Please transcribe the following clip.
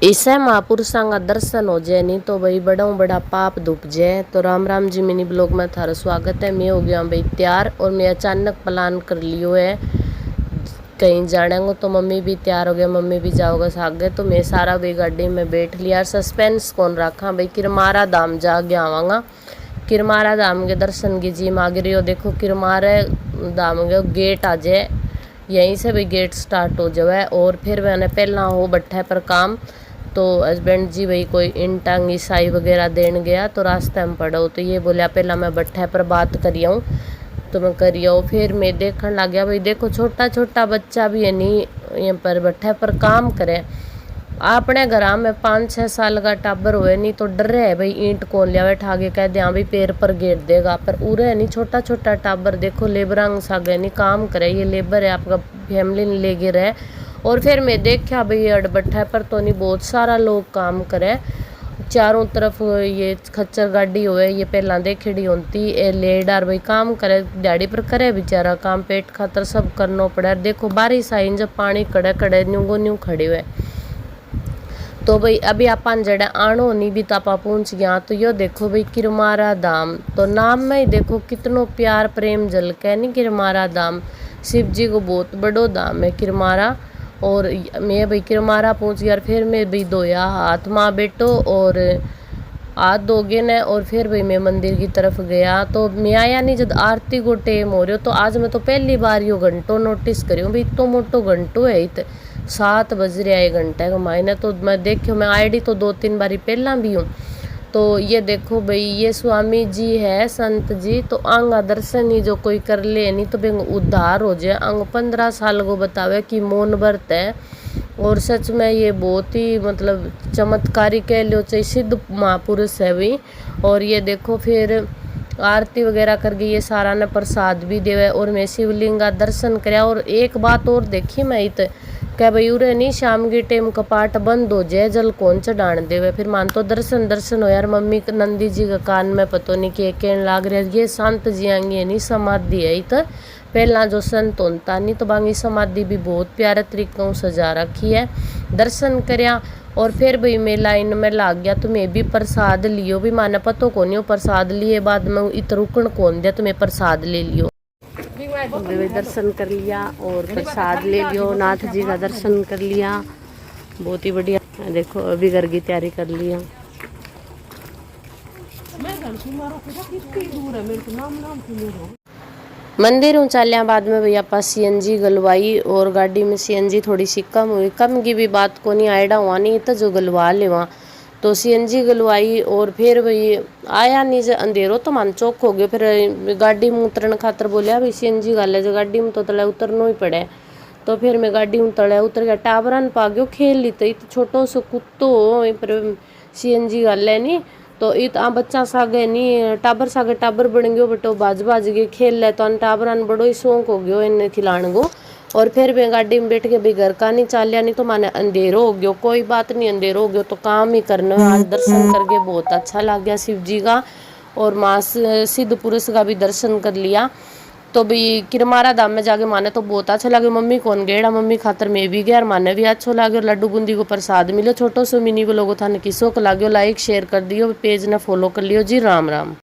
ईसा महापुरुषों का दर्शन हो जाए नहीं तो भाई बड़ा बड़ा पाप धुप जाए। तो राम राम जी, मिनी ब्लॉग में थारा स्वागत है। मैं हो गया भाई तैयार और मैं अचानक प्लान कर लियो है कहीं जाने को। तो मम्मी भी तैयार हो गया, मम्मी भी जाओगे सागे। तो मैं सारा भाई गाड़ी में बैठ लिया। सस्पेंस कौन रखा भाई, किरमारा धाम जा गया आवागा। किरमारा धाम के दर्शन की जी मांग रही हो। देखो किरमारा धाम के गेट आ जाए, यहीं से भी गेट स्टार्ट हो जाए। और फिर मैंने पहला हो बट्ठे पर काम। तो हस्बैंड जी भाई कोई इंटांग ईसाई वगैरह देने गया तो रास्ते में पड़ो। तो ये बोलिया पहला मैं बट्ठे पर बात करियाऊँ। तो मैं करियो। फिर मैं देखने लग गया भाई, देखो छोटा छोटा बच्चा भी है नहीं यहाँ पर बट्ठे पर काम करे। अपने घर में 5-6 साल का टाबर हुए नहीं तो डर रहे है भाई, ईंट कौन लिया बैठा के कह दे हाँ भाई पैर पर गेट देगा। पर उरे नहीं छोटा छोटा टाबर, देखो लेबरांग सागे नहीं काम करे। ये लेबर है, आपका फैमिली ले गिर रहे। और फिर मैं देखा भाई अड़बट्ठा पर तो नहीं बहुत सारा लोग काम करे चारों तरफ। ये खच्चर गाड़ी हुए ये पहला देखी होती ए लेडार भाई काम करे दिहाड़ी पर करे बेचारा काम, पेट खातर सब करना पड़ा। देखो बारिश आई जब पानी कड़े कड़े न्यूगो न्यू खड़े हुए। तो भाई अभी अपन जड़े आनो नहीं भी तापा पहुंच गया। तो यो देखो भाई किरमारा धाम, तो नाम में ही देखो कितनो प्यार प्रेम झलके नहीं। किरमारा धाम शिव जी को बहुत बड़ो धाम है किरमारा। और मैं भाई किरमारा पहुंच गया। फिर मैं भाई धोया हाथ माँ बेटो और हाथ धोगे ने। और फिर भाई मैं मंदिर की तरफ गया। तो मैं आया नहीं जब आरती को टेम हो रही हो। तो आज मैं तो पहली बार यो घंटों नोटिस करी भाई, इतो मोटो घंटो है। 7 बज रहा है घंटे का मायने। तो मैं देखियो मैं आईडी तो 2-3 बारी पहला भी हूँ। तो ये देखो भाई ये स्वामी जी है संत जी। तो आंगा दर्शन ही जो कोई कर ले नहीं तो बेंग उद्धार हो जाए। अंग 15 साल को बतावे कि मौन व्रत है। और सच में ये बहुत ही मतलब चमत्कारी कह लो चाहे, सिद्ध महापुरुष है भी। और ये देखो फिर आरती वगैरह कर गई, ये सारा ने प्रसाद भी देवे। और मैं शिवलिंग का दर्शन कराया। और एक बात और देखी मैं इत क्या भाई उरे नहीं शाम की टाइम कपाट बंद हो जाए जल कौन चढ़ान देवे। फिर मान तो दर्शन हो यार। मम्मी नंदी जी का कान में पतो नहीं कि कहने लाग रहा ये संत जी आएंगे नहीं समाधि है इत पहला जो संत होता नहीं। तो बांगी समाधि भी बहुत प्यारे तरीकों सजा रखी है। दर्शन करया और फिर भाई मैं लाइन में लाग गया। तो मैं भी प्रसाद लियो भी, माने पतो को नहीं प्रसाद लिए बाद में इत रुकन कौन दिया। तो मैं प्रसाद ले लियो, दर्शन कर लिया और प्रसाद ले लियो। नाथ जी का दर्शन कर लिया, बहुत ही बढ़िया। देखो अभी घर की तैयारी कर लिया। मंदिर ऊंचालिया बाद में भैया पास सीएनजी गलवाई। और गाड़ी में सीएनजी थोड़ी सी कम हुई, कम की भी बात को नहीं आइडा हुआ नहीं तो जो गलवा ले वहाँ। तो सीएनजी गलवाई और फिर भाई आया नहीं जो अंधेरो तो मन चौक हो गया। फिर गाड़ी में उतरने खातर बोलिया भाई सीएनजी गाले जो गाड़ी में तो तले उतरना ही पड़े। तो फिर मैं गाड़ी में तले उतर गया, टाबरन पा गयो खेल ली। तो छोटो सो कुत्तो पर सीएनजी गाले नहीं तो इत आ बच्चा सागे नहीं टाबर सागे टाबर बन गयो बटो बाज गए खेल ले। तो टाबरन बड़ो ही शौक हो गयो इन्हें खिलाने को। और फिर मैं गाड़ी में बैठ के भी घर का नहीं चालिया नहीं तो माने अंधेरो हो गयो। कोई बात नहीं अंधेरो हो गयो तो काम ही करना। आज दर्शन करके बहुत अच्छा लग गया शिव जी का और माँ सिद्ध पुरुष का भी दर्शन कर लिया। तो भी किरमारा धाम में जाके माने तो बहुत अच्छा लगे। मम्मी कौन गेड़ा मम्मी खातर मैं भी गया, माने भी अच्छा लगे। लड्डू बूंदी को प्रसाद मिलो छोटो सो मिनी को लोगों थाने किसो को लाग्यो। लाइक शेयर कर दियो, पेज ने फॉलो कर लियो जी। राम राम।